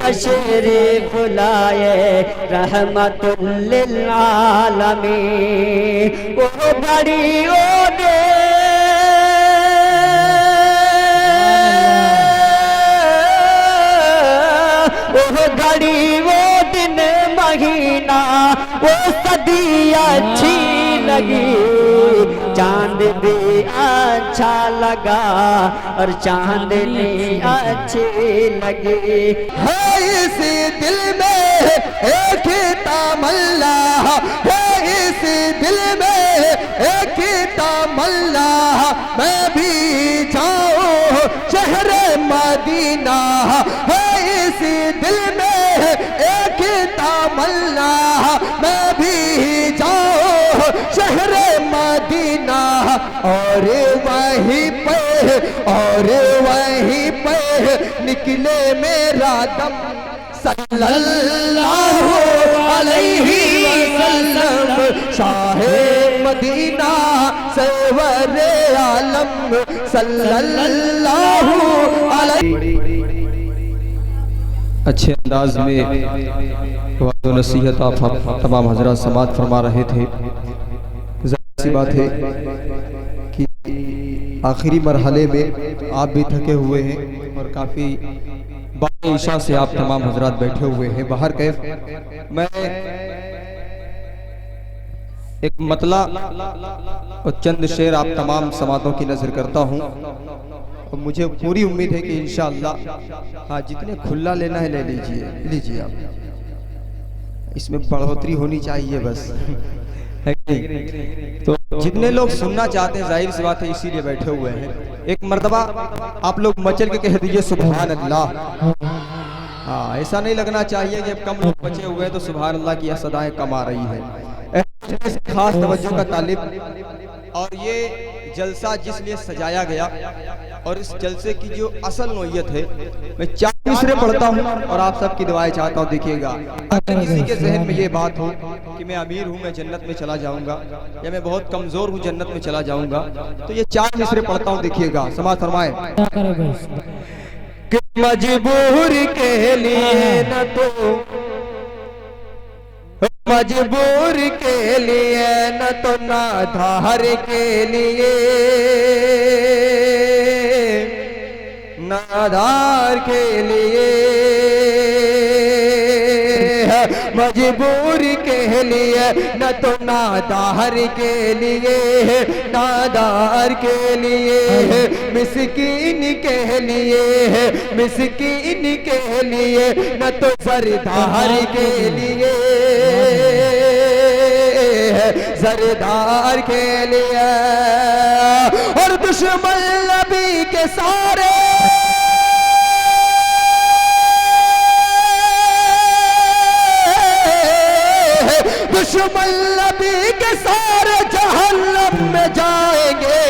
तशरीफ लाए रहमतुल लिल आलमीन। ओ घड़ियों ने वो घड़ी वो दिन महीना वो सदी अच्छी लगी। चांद भी अच्छा लगा और चांदनी अच्छी लगी। है इस दिल में एक तमन्ना, है इस दिल में एक तमन्ना, मैं भी जाऊं शहर मदीना। है इस दिल में एक तमन्ना, मैं भी जाऊं शहर मदीना। और वहीं पे निकले मेरा दम सल्लल्लाहु अलैहि वसल्लम। शाहे मदीना सरवर आलम सल्लल्लाहु अलैहि। अच्छे अंदाज में वाज़ नसीहत आप तमाम हज़रात समाअत फरमा रहे थे। ज़ाहिर सी बात है कि आखिरी मरहले में आप भी थके हुए हैं और काफ़ी बाद ईशा से आप तमाम हज़रात बैठे हुए हैं। बाहर कैफ मैं एक मतला और चंद शेर आप तमाम समातों की नज़र करता हूँ और मुझे पूरी उम्मीद है कि इंशाअल्लाह हाँ जितने खुला लेना है ले लीजिए आप। इसमें बढ़ोतरी होनी चाहिए बस है कि नहीं? तो जितने लोग सुनना चाहते हैं जाहिर सी बात है इसीलिए बैठे हुए हैं। एक मर्तबा आप लोग मचल के कह दीजिए सुभान अल्लाह। हाँ ऐसा नहीं लगना चाहिए कि अब कम लोग बचे हुए हैं तो सुभान अल्लाह की सदाएं कम आ रही है। खास तवज्जो का तालिब और ये जलसा जिसलिए सजाया गया और इस जलसे की जो असल नोयत है, मैं 4 मिसरे पढ़ता हूँ और आप सबकी दुआएं चाहता हूँ। देखिएगा अगर किसी के जहन में ये बात हो कि मैं अमीर हूँ मैं जन्नत में चला जाऊंगा या मैं बहुत कमजोर हूँ जन्नत में चला जाऊंगा, तो ये 4 मिसरे पढ़ता हूँ। देखिएगा समाअत फरमाए। कि मजबूर के लिए न तो मजबूर के लिए न तो नाधार के लिए, नाधार के लिए मजबूर के लिए न तो नादार के लिए, नादार के लिए मिस्कीन के लिए, मिस्कीन के लिए न तो सरदार के लिए, सरदार के लिए। और दुश्मन नबी के सारे दुश्मन नबी के सारे जहन्नम में जाएंगे,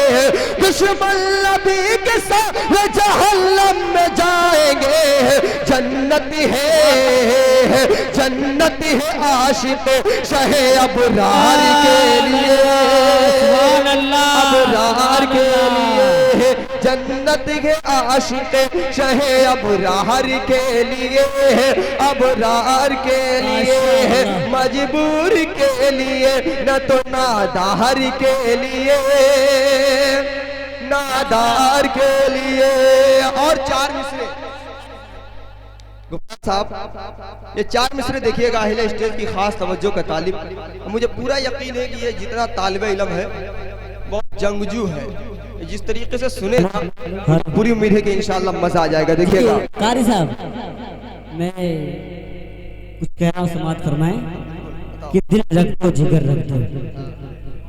दुश्मन नबी के सारे जहन्नम में जाएंगे। जन्नत है आशिक शहे अबरार के लिए, अबरार के लिए जन्नत के आशिक शहे अबरार के लिए, अबरार के लिए मजबूर के लिए न तो नादार के लिए, नादार के लिए। और 4 मिसरे साहब, ये 4 मिसरे देखिएगा अहले स्टेज की खास तवज्जो का तालिब। मुझे पूरा यकीन है कि ये जितना तालिबे इल्म है बहुत जंगजू है, जिस तरीके से सुने पूरी उम्मीद है कि इंशाअल्लाह मजा आ जाएगा। देखिएगा कारी साहब मैं कुछ कह रहा हूँ, समाअत फरमाएं कि दिल रख दो जिगर रख दो।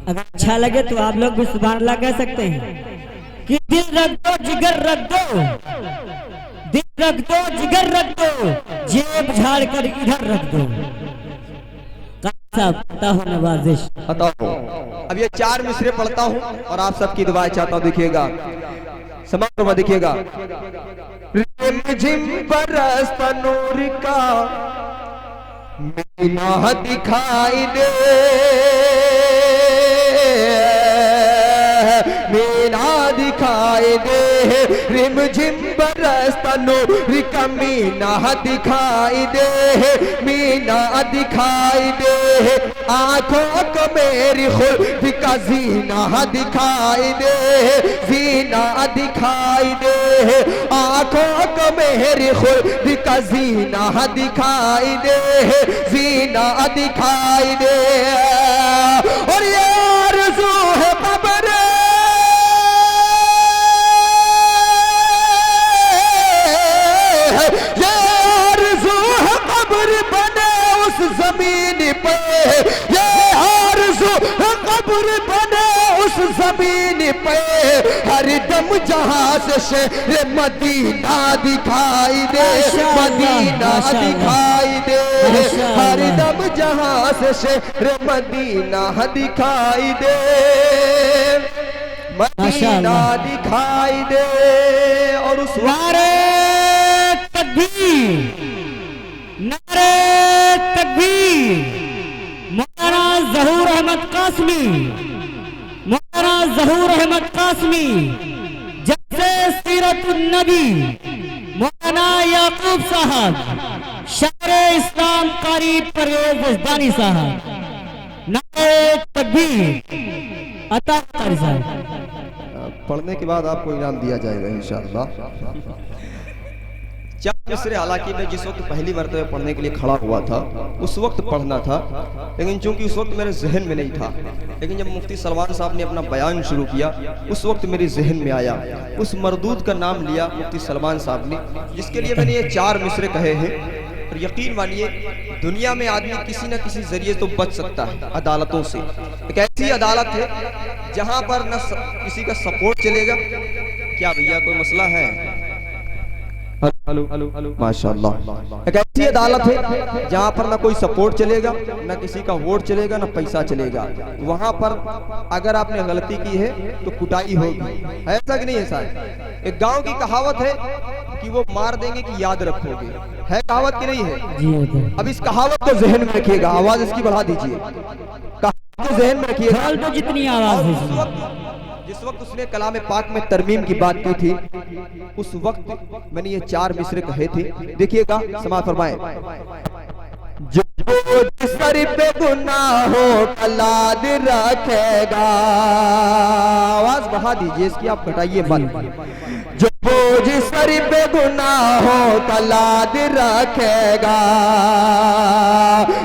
अगर अच्छा लगे तो आप लोग भी सुभान अल्लाह कह सकते हैं कि दिल रख दो जिगर रख दो, दिल रख दो जिगर रख दो, जेब झाड़ कर इधर रख दो। पता हो नवाजिश पता हो। अब ये 4 मिसरे पढ़ता हूँ और आप सबकी दुआएं चाहता हूँ। देखिएगा समाप्त में देखिएगा। रिमझिम बरसता नूर का मीना दिखाई दे, मीना दिखाई दिखाई दे, रिम झिम बरसता नूर का मीना दिखाई दे, मीना दिखाई दे, आंखों को मेरी खुद का जीना दिखाई दे, जीना दिखाई दे, आंखों को मेरी खुद का जीना दिखाई दे, जीना दिखाई दे। और ये आरज़ू है कब्र, ये आरज़ू है कब्र बने उस जमीन पे, ये आरज़ू है कब्र बने उस जमीन पे, हर दम जहां से शहर मदीना दिखाई दे, मदीना दिखाई दे, हर दम जहां से शहर मदीना दिखाई दे, मदीना दिखाई दे। और उस नारे तकबीर, नारे तकबीर, मौलाना ज़हूर अहमद कासमी, मौलाना ज़हूर अहमद कासमी, जैसे सीरतुन नबी, मौलाना याकूब साहब, शायर इस्लाम कारी परवेज रज़दानी साहब, नारे तकबीर अता कारी साहब। पढ़ने के बाद आपको इनाम दिया जाएगा इंशाअल्लाह। चार मिसरे हालांकि मैं जिस वक्त पहली मरतबा पढ़ने के लिए खड़ा हुआ था उस वक्त पढ़ना था, लेकिन चूंकि उस वक्त मेरे जहन में नहीं था, लेकिन जब मुफ्ती सलमान साहब ने अपना बयान शुरू किया उस वक्त मेरे जहन में आया, उस मरदूद का नाम लिया मुफ्ती सलमान साहब ने, जिसके लिए मैंने ये चार मिसरे कहे हैं। और यकीन मानिए दुनिया में आदमी किसी न किसी जरिए तो बच सकता है अदालतों से। एक ऐसी अदालत है जहां पर न किसी का सपोर्ट चलेगा। क्या भैया कोई मसला है? हेलो हेलो हेलो माशाल्लाह। एक ऐसी अदालत है जहां पर ना कोई सपोर्ट चलेगा, ना किसी का वोट चलेगा, ना पैसा चलेगा। वहां पर अगर आपने गलती की है तो कुटाई होगी, ऐसा कि नहीं है साहब? एक गांव की कहावत है कि वो मार देंगे कि याद रखोगे, है कहावत की नहीं है? अब इस कहावत को जहन में रखिएगा, आवाज इसकी बढ़ा दीजिए, कहावत को जहन में रखिएगा। तो जितनी आवाज है, जिस वक्त उसने कलाम पाक में तरमीम की बात की थी उस वक्त मैंने ये चार मिसरे कहे थे, देखिएगा समाअत फरमाएं। जो सर पे गुनाह हो कलाद रखेगा, आवाज बढ़ा दीजिए इसकी, आप घटाइए मत। जो बोझ सर पे गुनाह हो कलाद रखेगा,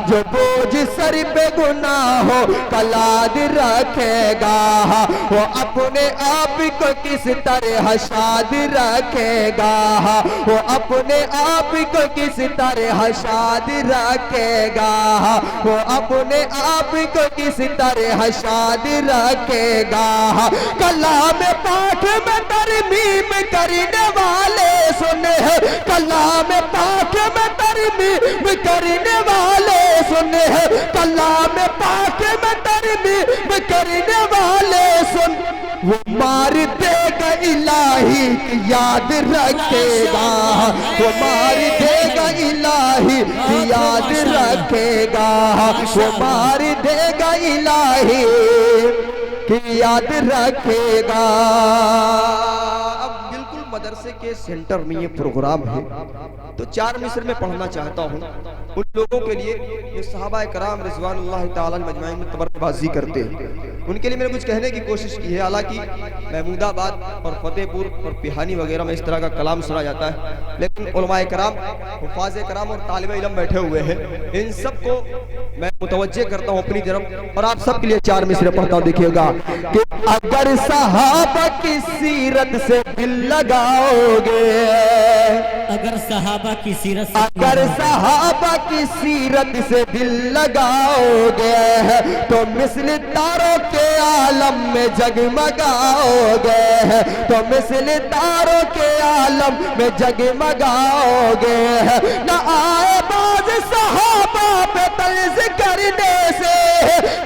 जो बोझ सर पे गुनाह हो कलाद रखेगा, वो अपने आप को किस तरह शाद रखेगा, वो अपने आप को किस तरह शाद रखेगा, वो अपने आप को किस तरह शाद रखेगा। कलाम पाक में तरमीम करने वाले सुने, कलाम पाक में तरमीम करने वाले सुने, कलाम पाक में तरमीम करने वाले सुन, वो मार देगा इलाही की याद रखेगा, वो मार देगा इलाही की याद रखेगा, वो मार देगा इलाही की याद रखेगा। मदरसे के सेंटर में ये प्रोग्राम है तो चार मिसर में पढ़ना चाहता हूँ उन लोगों के लिए जो सहाबा कराम रिज़वानुल्लाह ताला मजमाइन में तबर्रबाजी करते हैं, उनके लिए मैंने कुछ कहने की कोशिश की है। हालांकि महमूदाबाद और फतेहपुर और पिहानी वगैरह में इस तरह का कलाम सुना जाता है, लेकिन उलमाए कराम, हुफ़ाज़े कराम और तालिबे इल्म बैठे हुए हैं, इन सब को मैं मुतवज्जे करता हूँ अपनी तरफ और आप सब के लिए चार मिसरे पढ़ता हूँ। देखिएगा कि अगर सहाबा की सीरत से दिल लगाओगे, अगर सहाबा की सीरत से, अगर सहाबा की सीरत से दिल लगाओगे तो मिस्ल तारों के आलम में जगमगाओगे, तो मिस्ल तारों के आलम में जगमगाओगे। न आए बाज सहाबा पे तल्ज़ करने से,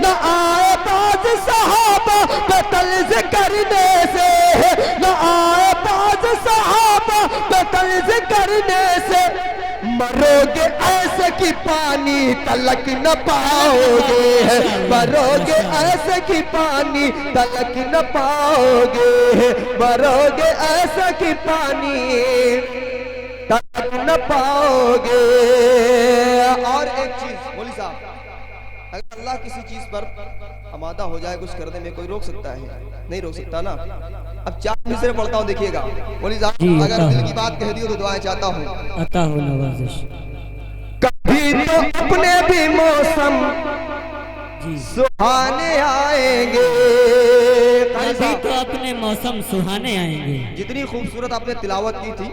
न आए बाज सहाबा पे तल्ज़ करने से, न आए बाज सहाबा पे तल्ज़ करने से, मरोगे ऐसे कि पानी तलक न पाओगे, मरोगे ऐसे कि पानी तलक न पाओगे, मरोगे ऐसे कि पानी तलक न पाओगे। और एक चीज मौलवी साहब, अगर अल्लाह किसी चीज पर आमादा हो जाए कुछ करने में, कोई रोक सकता है? नहीं रोक सकता ना। अब 4 मिसरे पढ़ता हूँ, देखिएगा मौलवी साहब, अगर दिल की बात कह दी हो तो दुआएं चाहता हूँ। अता हो नवाजिश। कभी तो अपने भी मौसम सुहाने आएंगे, कभी तो अपने मौसम सुहाने आएंगे। जितनी खूबसूरत आपने तिलावत की थी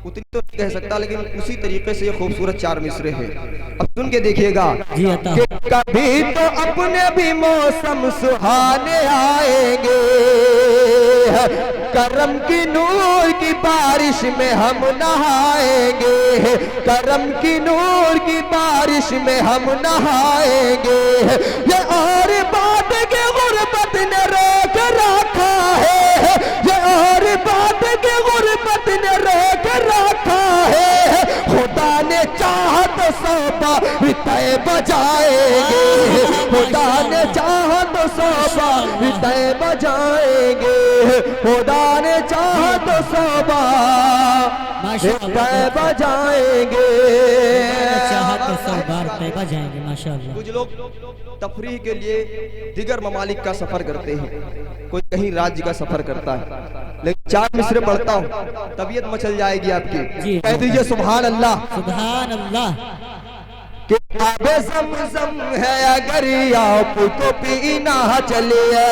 उतनी तो नहीं कह सकता, लेकिन उसी तरीके से ये खूबसूरत 4 मिसरे हैं। अब सुन के देखिएगा जी अता। कि कभी तो अपने भी मौसम सुहाने आएंगे, करम की नूर की बारिश में हम नहाएंगे, करम की नूर की बारिश में हम नहाएंगे। ये और बात के गुर्बत ने रोक रखा है, ये और बात के गुर्बत ने रोक रखा है। खुदा ने चाहा तो 100 तय बजाएंगे, खुदा ने चाहा तो 100 तय बजाएंगे, खुदा ने चाहा तो 100 तय बजाएंगे, चाहा तो 100 बार तय बजाएंगे। माशाअल्लाह। कुछ लोग तफरीह के लिए दिगर ममालिक का सफर करते हैं, कोई कहीं राज्य का सफर करता है, लेकिन 4 मिसरे पढ़ता हूँ तबीयत मचल जाएगी आपकी। कह दीजिए सुभान अल्लाह, सुभान अल्लाह। कि आबे ज़मज़म है अगर आपको पीना चलिए,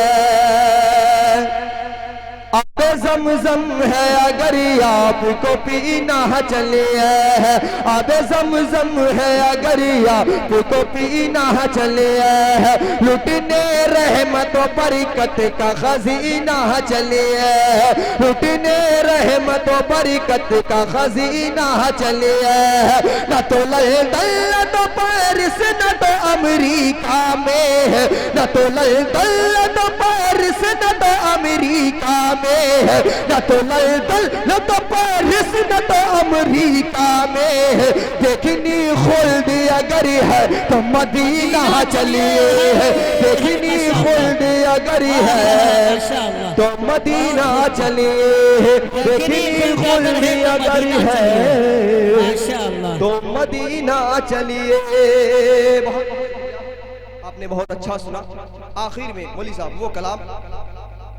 आबे ज़मज़म है अगर आपको पीना चलिए, आबे ज़मज़म है अगर आपको पीना चलिए, लुटने रहमतों बरकत का खजीना चलिए, लुटने रहमतों बरकत का खजीना चलिए। न तो लंदन न तो पेरिस न तो अमेरिका में, न तो लंदन न तो पेरिस न तो अमेरिका में, न तो लंदन न तो पेरिस न तो अमेरिका में। देखनी खुल्द अगर है तो मदीना चलिए, देखनी खुल्द अगर है तो मदीना चलिए, देखनी खुल्द अगर है तो मदीना चलिए। आपने बहुत अच्छा सुना। आखिर में मौलवी साहब वो कलाम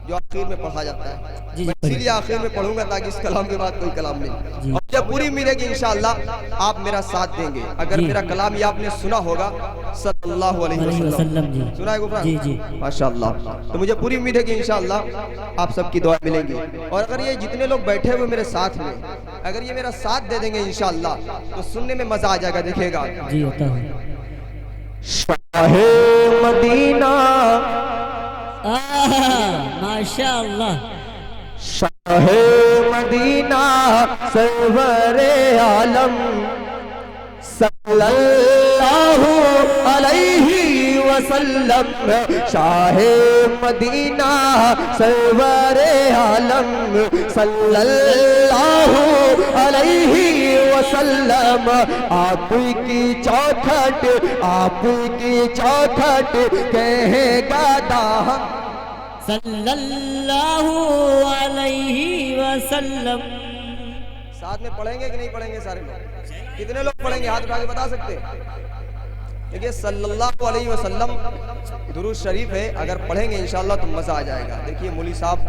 जो आखिर में पढ़ा जाता है, मैं इसीलिए आखिर में पढ़ूंगा ताकि इस कलाम के बाद कोई कलाम नहीं। और जब पूरी उम्मीद है कि इंशाअल्लाह आप मेरा साथ देंगे। अगर मेरा कलाम ये आपने सुना होगा सल्लल्लाहु अलैहि वसल्लम, सुना है गुफरान? जी जी माशाअल्लाह। तो मुझे पूरी उम्मीद है कि इंशाअल्लाह आप सबकी दुआ मिलेंगी। और अगर ये जितने लोग बैठे हुए मेरे साथ में, अगर ये मेरा साथ दे देंगे इंशाअल्लाह तो सुनने में मजा आ जाएगा। देखिएगा जी होता है। शाहे मदीना माशाअल्लाह, शाहे मदीना सरवरे आलम सल्लल्लाहु अलैहि वसल्लम, शाहे मदीना सरवरे आलम सल्लल्लाहु अलैहि वसल्लम। आपकी चौखट, आपकी चौखट कहेगा दाहम सल्लल्लाहु अलैहि वसल्लम। साथ में पढ़ेंगे कि नहीं पढ़ेंगे? सारे लोग कितने लोग पढ़ेंगे? हाथ उठा के बता सकते हैं? देखिए सल्लल्लाहु अलैहि वसल्लम दुरूद शरीफ है, अगर पढ़ेंगे इंशाअल्लाह तो मजा आ जाएगा। देखिए मौलवी साहब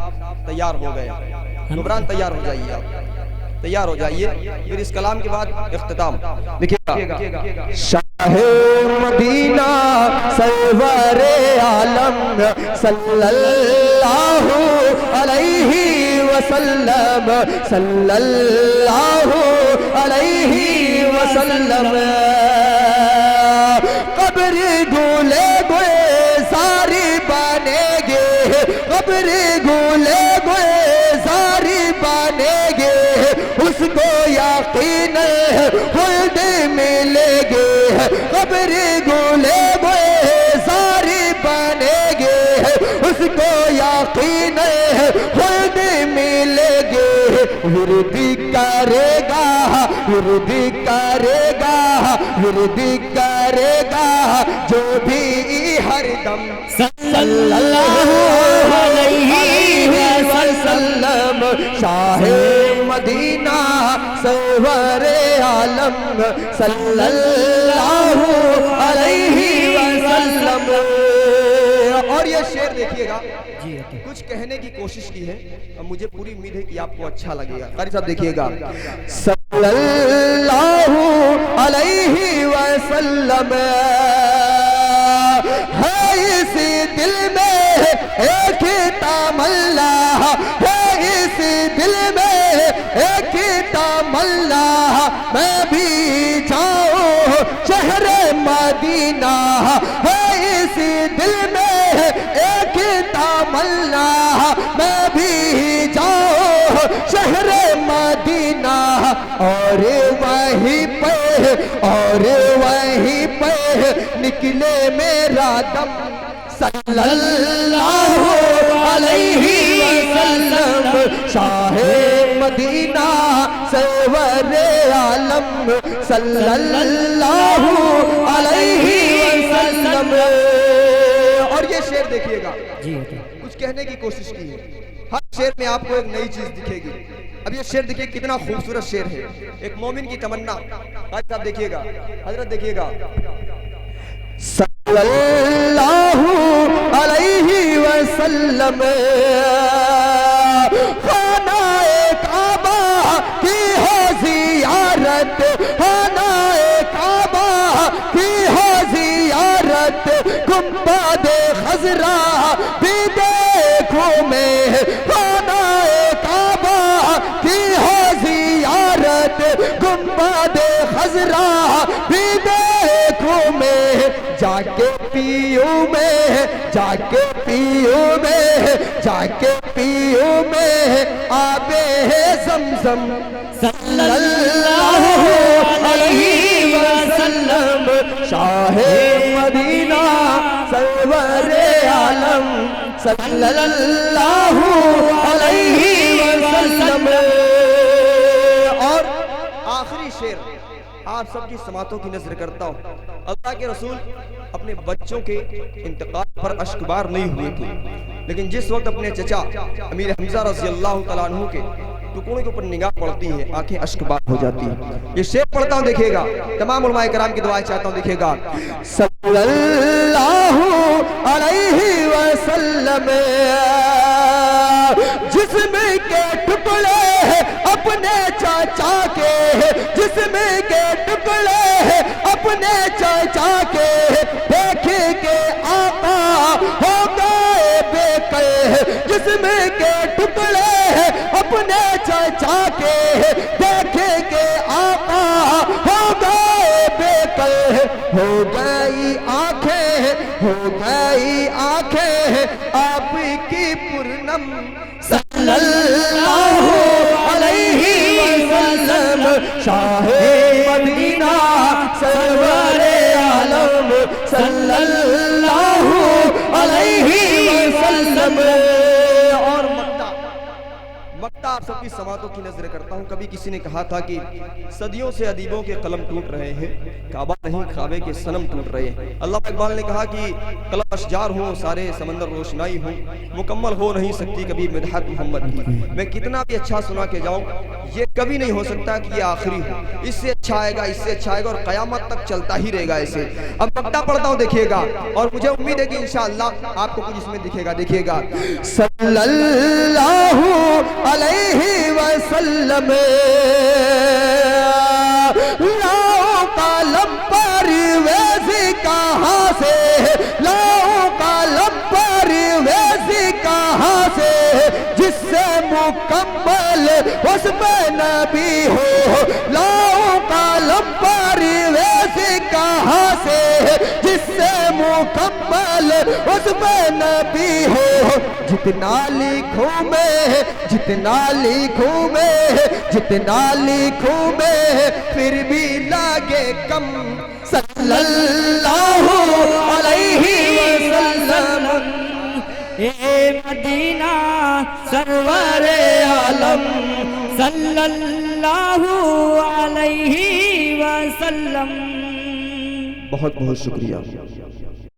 तैयार हो गए, गुबरान तैयार हो जाइए, आप तैयार हो जाइए। फिर इस कलाम के बाद इख्तिताम। देखिएगा शाहे मदीना सरवरे आलम सल्लल्लाहु अलैहि वसल्लम, सल्लल्लाहु अलैहि वसल्लम। कब्र गूले गोए सारी बनेगे, कब्र गूले गोए सारी बनेगे, उसको यकीन खुद मिलेगे। कब्र गूले गोए सारी बनेगे, उसको यकीन खुद मिलेगे। विरदी करेगा विरद करेगा, विरद करेगा जो भी हरदम सल्लल्लाहु अलैहि वसल्लम। शाहे मदीना सरवर आलम सल्लल्लाहु अलैहि वसल्लम। और ये शेर देखिएगा, कुछ कहने की कोशिश की है और मुझे पूरी उम्मीद है कि आपको अच्छा लगेगा। कारी साहब देखिएगा, सल्लल्लाहु अलैहि वसल्लम है इस दिल में एक तमन्ना, है इस दिल में एक तमन्ना, मैं भी जाऊं शहर मदीना, है इस दिल में एक तमन्ना, मैं भी जाऊं शहर मदीना। और वहीं पे निकले मेरा दम सल्लल्लाहु अलैहि वसल्लम। शाहे मदीना सरवर आलम सल्लल्लाहु अलैहि वसल्लम। और ये शेर देखिएगा, कुछ कहने की कोशिश की है, हर शेर में आपको एक नई चीज दिखेगी। अब ये शेर देखिए कितना खूबसूरत शेर है, एक मोमिन की तमन्ना। आज आप देखिएगा, हजरत देखिएगा, सल्लल्लाहु अलैहि वसल्लम खानाए काबा की हो जियारत, खानाए काबा की हो जियारत, गुंबद खजरा भी देखो मैं, खानाए काबा की हो जियारत, गुंबद खजरा भी देखो मैं, जाके पीओ में, जाके पीओ में, जाके पीओ में आबे है ज़मज़म सल्लल्लाहु अलैहि वसल्लम। शाहे मदीना सरवर आलम सल्लल्लाहु अलैहि वसल्लम। और आखिरी शेर आप सबकी समातों की नजर करता हूँ। अल्लाह के रसूल अपने बच्चों के इंतकाल पर अश्कबार नहीं हुए थे, लेकिन जिस वक्त अपने चचा अमीर हमजा रज़ी अल्लाह तआला अन्हु के टुकड़ों के ऊपर निगाह पड़ती है, आंखें अश्कबार हो जाती है। ये शेर पढ़ता हूँ, देखिएगा, तमाम उलमाए कराम की दुआएं चाहता हूँ, देखिएगा, सल्लल्लाहु अलैहि वसल्लम जिस्म के टुकड़े अपने चाचा के, जिस्म के टुकड़े अपने चाचा के, देख के आका हो गए बेकल, जिस्म के टुकड़े अपने चाचा के, देख के आका हो गए बेकल, हो गई आंखें, हो गई आंखें आपकी पूर्णम सल्लल्लाहु अलैहि वसल्लम। शाहे मदीना सरवर आलम सल्लल्लाहु अलैहि वसल्लम। और मक्ता आप सबकी समातों की नजर करता हूँ। कभी किसी ने कहा था कि सदियों से अदीबों के कलम टूट रहे हैं, काबा नहीं काबे के सनम टूट रहे हैं। अल्लाह इकबाल ने कहा कि कलम अशजार हो, सारे समंदर रोशनाई हो, मुकम्मल हो नहीं सकती कभी मिदहत मोहम्मद की। मैं कितना भी अच्छा सुना के जाऊँ, ये कभी नहीं हो सकता कि ये आखिरी हो, इससे अच्छा आएगा, इससे अच्छा आएगा और कयामत तक चलता ही रहेगा ऐसे। अब मक्ता पढ़ता हूँ, देखिएगा, और मुझे उम्मीद है कि इंशाअल्लाह आपको कुछ इसमें दिखेगा। देखिएगा, सल्लल्लाहु अलैहि वसल्लम लाओ कालम परवेज़ कहाँ से, लाओ कालम परवेज़ कहाँ से, जिससे मुकम्मल उसमें नबी हो, लाओ कालम परवेज़ कहाँ से, जिससे मुकम्मल उसमें नबी हो। जितना लिखूं मैं, जितना लिखूं मैं, जितना लिखूं मैं, फिर भी लागे कम सल्लल्लाहु अलैहि वसल्लम। ए मदीना सरवर आलम सल्लल्लाहु सल्लल्लाहु अलैहि वसल्लम। बहुत बहुत शुक्रिया।